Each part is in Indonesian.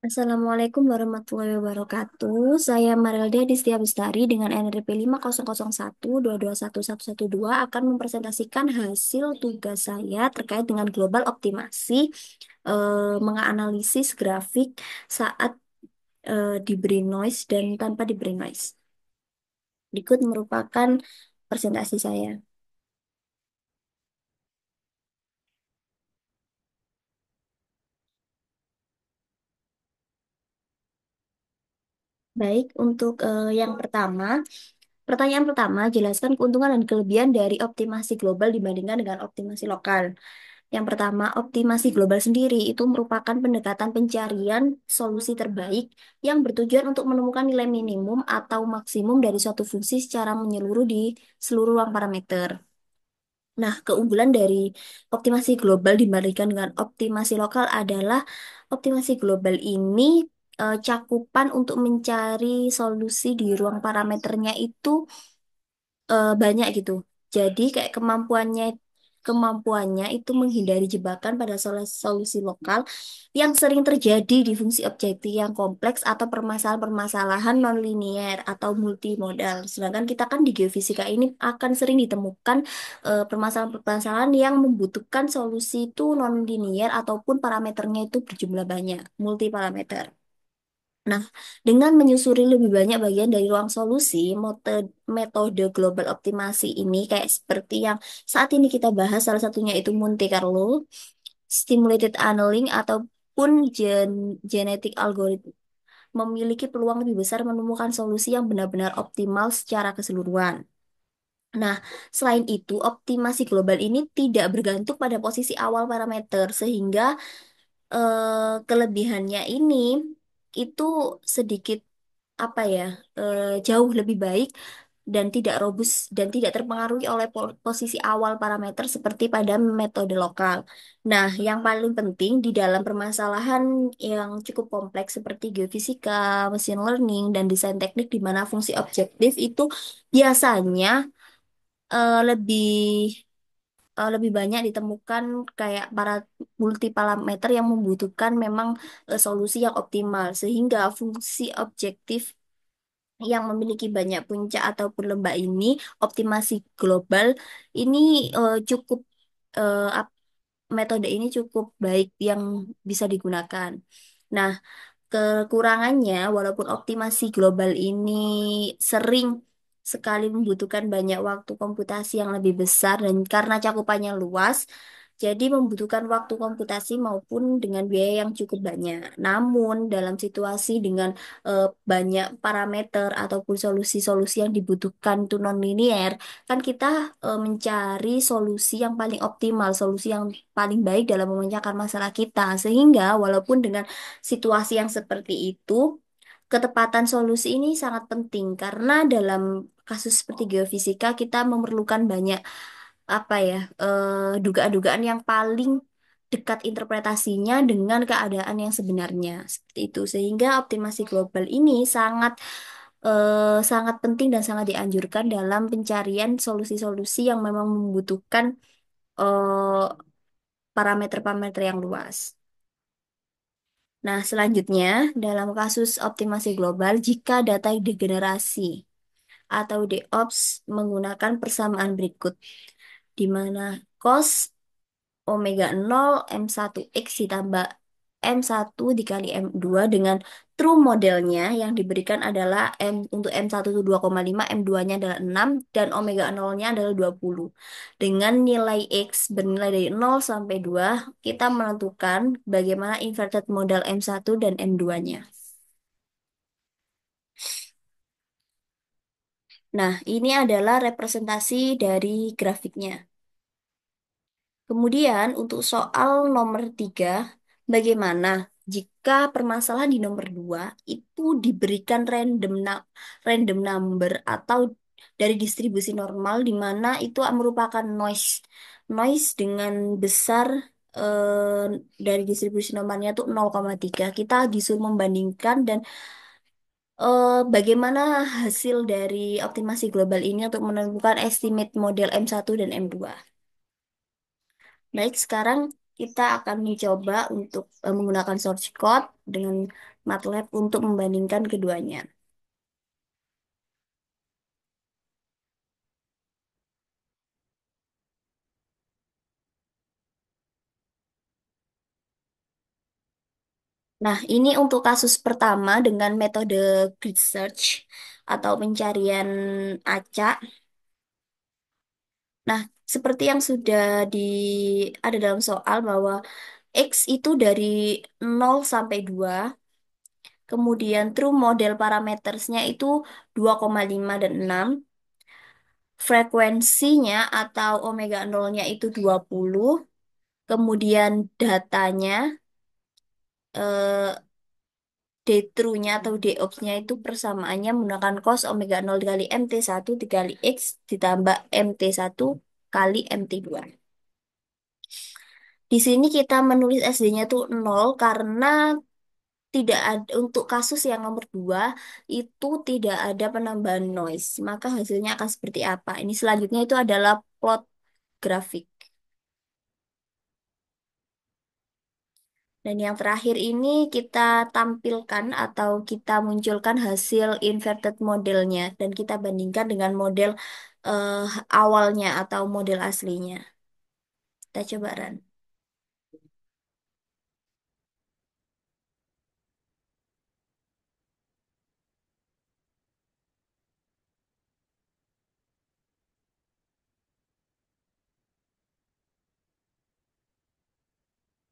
Assalamualaikum warahmatullahi wabarakatuh. Saya Marilda Distia Bestari dengan NRP 50012211112 akan mempresentasikan hasil tugas saya terkait dengan global optimasi, menganalisis grafik saat diberi noise dan tanpa diberi noise. Berikut merupakan presentasi saya. Baik, untuk yang pertama, pertanyaan pertama, jelaskan keuntungan dan kelebihan dari optimasi global dibandingkan dengan optimasi lokal. Yang pertama, optimasi global sendiri itu merupakan pendekatan pencarian solusi terbaik yang bertujuan untuk menemukan nilai minimum atau maksimum dari suatu fungsi secara menyeluruh di seluruh ruang parameter. Nah, keunggulan dari optimasi global dibandingkan dengan optimasi lokal adalah optimasi global ini cakupan untuk mencari solusi di ruang parameternya itu banyak gitu. Jadi kayak kemampuannya itu menghindari jebakan pada solusi lokal yang sering terjadi di fungsi objektif yang kompleks atau permasalahan-permasalahan nonlinier atau multimodal. Sedangkan kita kan di geofisika ini akan sering ditemukan permasalahan-permasalahan yang membutuhkan solusi itu nonlinier ataupun parameternya itu berjumlah banyak, multiparameter. Nah, dengan menyusuri lebih banyak bagian dari ruang solusi, metode global optimasi ini kayak seperti yang saat ini kita bahas, salah satunya itu Monte Carlo, stimulated annealing, ataupun genetic algorithm, memiliki peluang lebih besar menemukan solusi yang benar-benar optimal secara keseluruhan. Nah, selain itu, optimasi global ini tidak bergantung pada posisi awal parameter, sehingga kelebihannya ini itu sedikit apa ya jauh lebih baik dan tidak robust dan tidak terpengaruhi oleh posisi awal parameter seperti pada metode lokal. Nah, yang paling penting di dalam permasalahan yang cukup kompleks seperti geofisika, machine learning, dan desain teknik di mana fungsi objektif itu biasanya lebih lebih banyak ditemukan kayak para multi parameter yang membutuhkan memang solusi yang optimal sehingga fungsi objektif yang memiliki banyak puncak ataupun lembah ini, optimasi global ini cukup metode ini cukup baik yang bisa digunakan. Nah, kekurangannya, walaupun optimasi global ini sering sekali membutuhkan banyak waktu komputasi yang lebih besar dan karena cakupannya luas, jadi membutuhkan waktu komputasi maupun dengan biaya yang cukup banyak. Namun, dalam situasi dengan banyak parameter ataupun solusi-solusi yang dibutuhkan itu non-linear, kan kita mencari solusi yang paling optimal, solusi yang paling baik dalam memecahkan masalah kita. Sehingga, walaupun dengan situasi yang seperti itu, ketepatan solusi ini sangat penting karena dalam kasus seperti geofisika kita memerlukan banyak apa ya dugaan-dugaan yang paling dekat interpretasinya dengan keadaan yang sebenarnya seperti itu sehingga optimasi global ini sangat penting dan sangat dianjurkan dalam pencarian solusi-solusi yang memang membutuhkan eh, parameter-parameter yang luas. Nah, selanjutnya, dalam kasus optimasi global, jika data degenerasi atau DOPS menggunakan persamaan berikut, di mana cos omega 0 M1X ditambah M1 dikali M2 dengan true modelnya yang diberikan adalah untuk M1 itu 2,5, M2-nya adalah 6, dan omega 0-nya adalah 20. Dengan nilai X bernilai dari 0 sampai 2, kita menentukan bagaimana inverted model M1 dan M2-nya. Nah, ini adalah representasi dari grafiknya. Kemudian untuk soal nomor 3, bagaimana jika permasalahan di nomor 2 itu diberikan random number atau dari distribusi normal di mana itu merupakan noise. Noise dengan besar eh, dari distribusi normalnya itu 0,3. Kita disuruh membandingkan dan bagaimana hasil dari optimasi global ini untuk menemukan estimate model M1 dan M2. Baik, sekarang kita akan mencoba untuk menggunakan source code dengan MATLAB untuk membandingkan keduanya. Nah, ini untuk kasus pertama dengan metode grid search atau pencarian acak. Nah, seperti yang sudah ada dalam soal bahwa X itu dari 0 sampai 2, kemudian true model parametersnya itu 2,5 dan 6, frekuensinya atau omega nolnya itu 20, kemudian datanya eh, D true-nya atau D ops-nya itu persamaannya menggunakan cos omega 0 dikali MT1 dikali X ditambah MT1 kali MT2. Di sini kita menulis SD-nya tuh 0 karena tidak ada untuk kasus yang nomor 2 itu tidak ada penambahan noise. Maka hasilnya akan seperti apa? Ini selanjutnya itu adalah plot grafik. Dan yang terakhir ini kita tampilkan atau kita munculkan hasil inverted modelnya dan kita bandingkan dengan model eh, awalnya atau model aslinya. Kita coba run.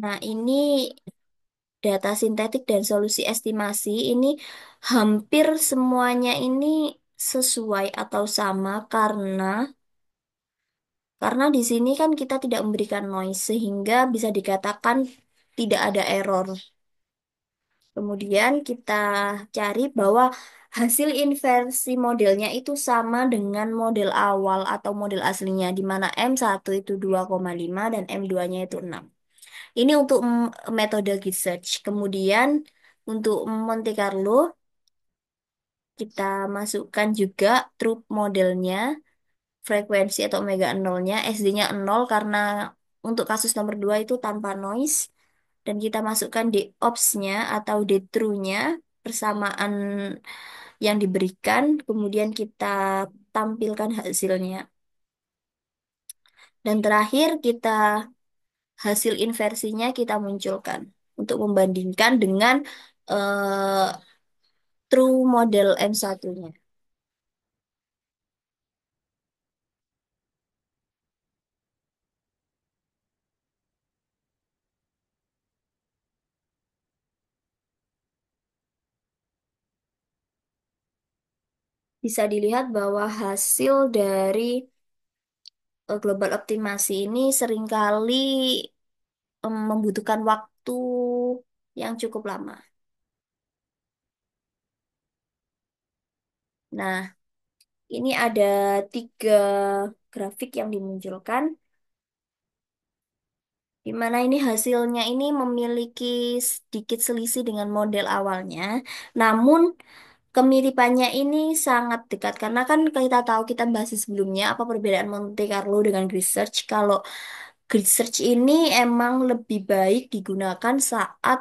Nah, ini data sintetik dan solusi estimasi ini hampir semuanya ini sesuai atau sama karena di sini kan kita tidak memberikan noise sehingga bisa dikatakan tidak ada error. Kemudian kita cari bahwa hasil inversi modelnya itu sama dengan model awal atau model aslinya di mana M1 itu 2,5 dan M2-nya itu 6. Ini untuk metode research. Kemudian untuk Monte Carlo kita masukkan juga truth modelnya, frekuensi atau omega nolnya, SD-nya 0 karena untuk kasus nomor 2 itu tanpa noise. Dan kita masukkan di ops-nya atau di true-nya, persamaan yang diberikan, kemudian kita tampilkan hasilnya. Dan terakhir kita hasil inversinya kita munculkan untuk membandingkan dengan eh, true model M1-nya. Bisa dilihat bahwa hasil dari global optimasi ini seringkali membutuhkan waktu yang cukup lama. Nah, ini ada 3 grafik yang dimunculkan, di mana ini hasilnya ini memiliki sedikit selisih dengan model awalnya. Namun, kemiripannya ini sangat dekat karena kan kita tahu kita bahas sebelumnya apa perbedaan Monte Carlo dengan grid search. Kalau grid search ini emang lebih baik digunakan saat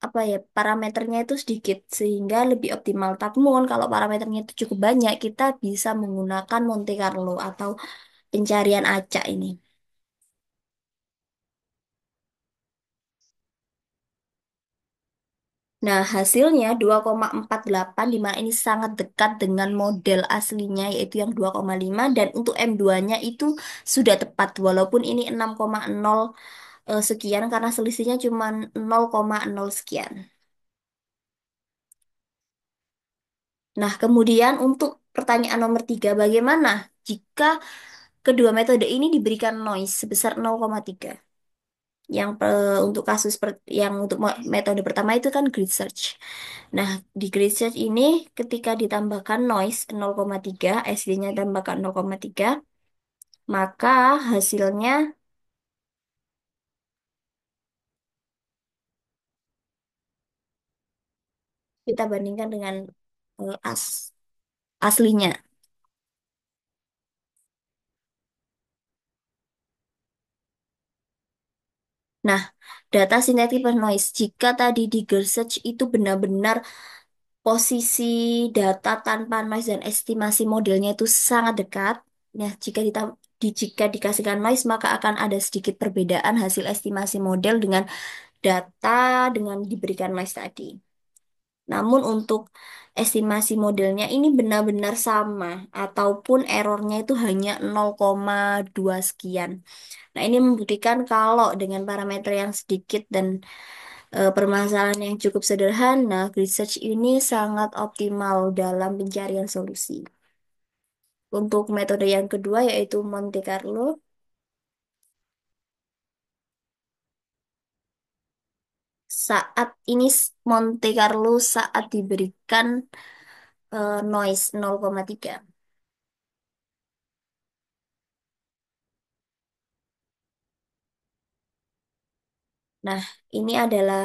apa ya parameternya itu sedikit sehingga lebih optimal. Namun kalau parameternya itu cukup banyak, kita bisa menggunakan Monte Carlo atau pencarian acak ini. Nah, hasilnya 2,48 di mana ini sangat dekat dengan model aslinya yaitu yang 2,5 dan untuk M2-nya itu sudah tepat walaupun ini 6,0 sekian karena selisihnya cuma 0,0 sekian. Nah, kemudian untuk pertanyaan nomor 3, bagaimana jika kedua metode ini diberikan noise sebesar 0,3? Untuk kasus yang untuk metode pertama itu kan grid search. Nah, di grid search ini ketika ditambahkan noise 0,3, SD-nya tambahkan 0,3, maka hasilnya kita bandingkan dengan aslinya. Nah, data sintetik per noise. Jika tadi di Google Search itu benar-benar posisi data tanpa noise dan estimasi modelnya itu sangat dekat. Nah, jika dikasihkan noise, maka akan ada sedikit perbedaan hasil estimasi model dengan data dengan diberikan noise tadi. Namun untuk estimasi modelnya ini benar-benar sama ataupun errornya itu hanya 0,2 sekian. Nah, ini membuktikan kalau dengan parameter yang sedikit dan permasalahan yang cukup sederhana, grid search ini sangat optimal dalam pencarian solusi. Untuk metode yang kedua yaitu Monte Carlo, Monte Carlo saat diberikan noise 0,3. Nah, ini adalah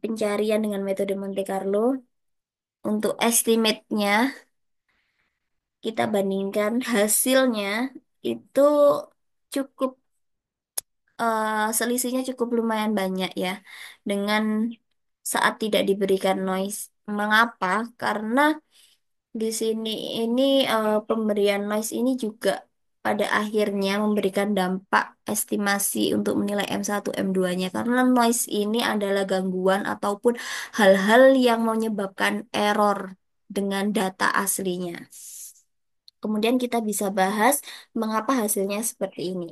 pencarian dengan metode Monte Carlo. Untuk estimate-nya, kita bandingkan hasilnya itu cukup selisihnya cukup lumayan banyak ya dengan saat tidak diberikan noise. Mengapa? Karena di sini ini pemberian noise ini juga pada akhirnya memberikan dampak estimasi untuk menilai M1 M2-nya karena noise ini adalah gangguan ataupun hal-hal yang menyebabkan error dengan data aslinya. Kemudian kita bisa bahas mengapa hasilnya seperti ini.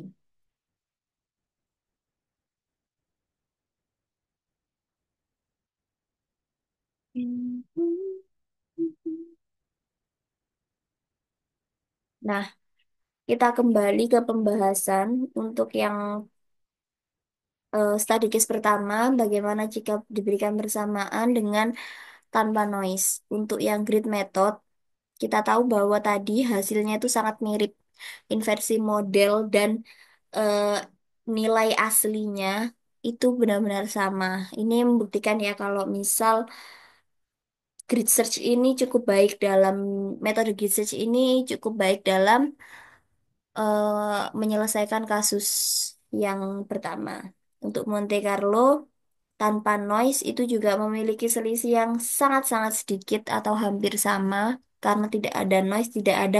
Nah, kita kembali ke pembahasan untuk yang study case pertama, bagaimana jika diberikan bersamaan dengan tanpa noise. Untuk yang grid method, kita tahu bahwa tadi hasilnya itu sangat mirip. Inversi model dan eh, nilai aslinya itu benar-benar sama. Ini membuktikan ya kalau misal grid search ini cukup baik dalam metode grid search ini cukup baik dalam menyelesaikan kasus yang pertama. Untuk Monte Carlo tanpa noise itu juga memiliki selisih yang sangat-sangat sedikit atau hampir sama karena tidak ada noise, tidak ada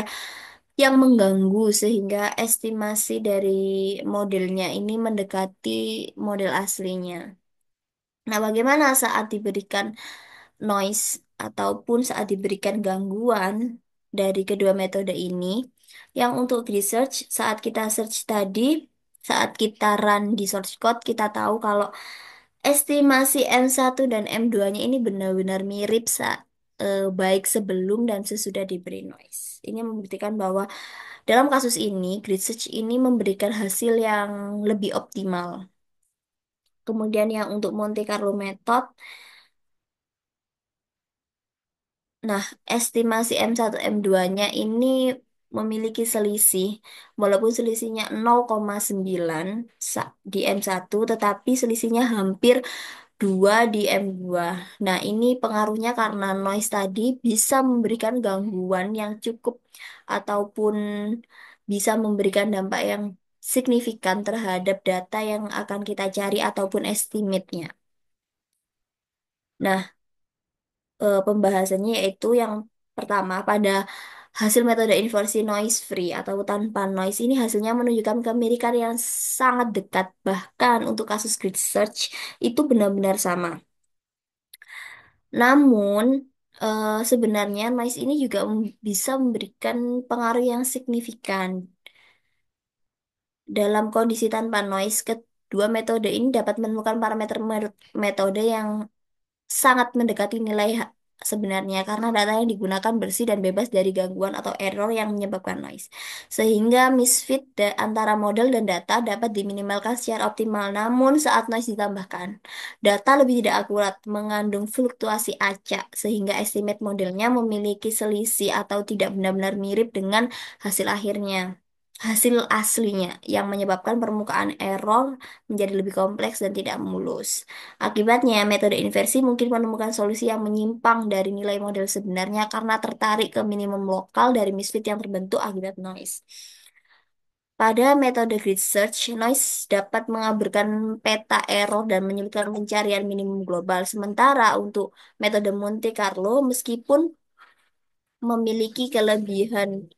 yang mengganggu sehingga estimasi dari modelnya ini mendekati model aslinya. Nah, bagaimana saat diberikan noise ataupun saat diberikan gangguan dari kedua metode ini? Yang untuk research, saat kita search tadi, saat kita run di source code, kita tahu kalau estimasi M1 dan M2-nya ini benar-benar mirip baik sebelum dan sesudah diberi noise. Ini membuktikan bahwa dalam kasus ini, grid search ini memberikan hasil yang lebih optimal. Kemudian yang untuk Monte Carlo method, nah, estimasi M1 M2-nya ini memiliki selisih, walaupun selisihnya 0,9 di M1, tetapi selisihnya hampir 2 di M2. Nah, ini pengaruhnya karena noise tadi bisa memberikan gangguan yang cukup ataupun bisa memberikan dampak yang signifikan terhadap data yang akan kita cari ataupun estimate-nya. Nah, pembahasannya yaitu yang pertama pada hasil metode inversi noise free atau tanpa noise ini hasilnya menunjukkan kemirikan yang sangat dekat bahkan untuk kasus grid search itu benar-benar sama. Namun sebenarnya noise ini juga bisa memberikan pengaruh yang signifikan dalam kondisi tanpa noise. Kedua metode ini dapat menemukan parameter metode yang sangat mendekati nilai sebenarnya karena data yang digunakan bersih dan bebas dari gangguan atau error yang menyebabkan noise. Sehingga misfit antara model dan data dapat diminimalkan secara optimal. Namun saat noise ditambahkan, data lebih tidak akurat, mengandung fluktuasi acak sehingga estimate modelnya memiliki selisih atau tidak benar-benar mirip dengan hasil akhirnya. Hasil aslinya yang menyebabkan permukaan error menjadi lebih kompleks dan tidak mulus. Akibatnya, metode inversi mungkin menemukan solusi yang menyimpang dari nilai model sebenarnya karena tertarik ke minimum lokal dari misfit yang terbentuk akibat noise. Pada metode grid search, noise dapat mengaburkan peta error dan menyulitkan pencarian minimum global. Sementara untuk metode Monte Carlo, meskipun memiliki kelebihan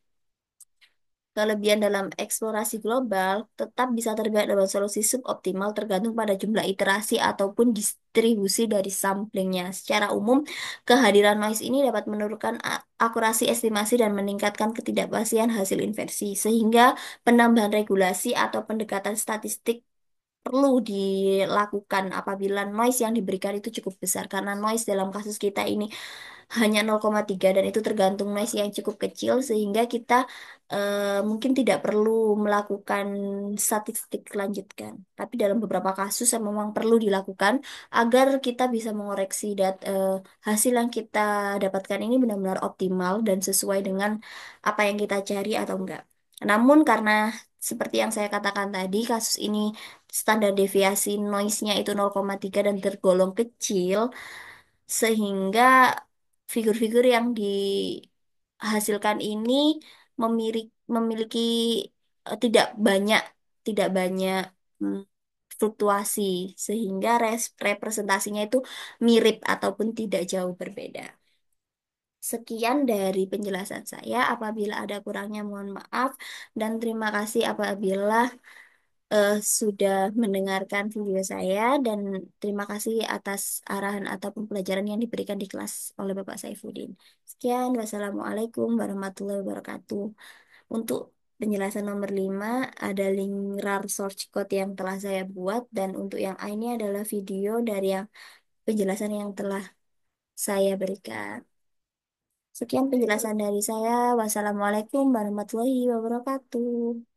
dalam eksplorasi global, tetap bisa terlibat dalam solusi suboptimal tergantung pada jumlah iterasi ataupun distribusi dari samplingnya. Secara umum, kehadiran noise ini dapat menurunkan akurasi estimasi dan meningkatkan ketidakpastian hasil inversi, sehingga penambahan regulasi atau pendekatan statistik perlu dilakukan apabila noise yang diberikan itu cukup besar. Karena noise dalam kasus kita ini hanya 0,3 dan itu tergantung noise yang cukup kecil sehingga kita mungkin tidak perlu melakukan statistik lanjutkan. Tapi dalam beberapa kasus yang memang perlu dilakukan agar kita bisa mengoreksi hasil yang kita dapatkan ini benar-benar optimal dan sesuai dengan apa yang kita cari atau enggak. Namun karena seperti yang saya katakan tadi, kasus ini standar deviasi noise-nya itu 0,3 dan tergolong kecil, sehingga figur-figur yang dihasilkan ini memiliki tidak banyak mm, fluktuasi, sehingga representasinya itu mirip ataupun tidak jauh berbeda. Sekian dari penjelasan saya. Apabila ada kurangnya, mohon maaf, dan terima kasih apabila sudah mendengarkan video saya, dan terima kasih atas arahan ataupun pelajaran yang diberikan di kelas oleh Bapak Saifuddin. Sekian, wassalamualaikum warahmatullahi wabarakatuh. Untuk penjelasan nomor 5 ada link RAR source code yang telah saya buat, dan untuk yang A ini adalah video dari yang penjelasan yang telah saya berikan. Sekian penjelasan dari saya. Wassalamualaikum warahmatullahi wabarakatuh.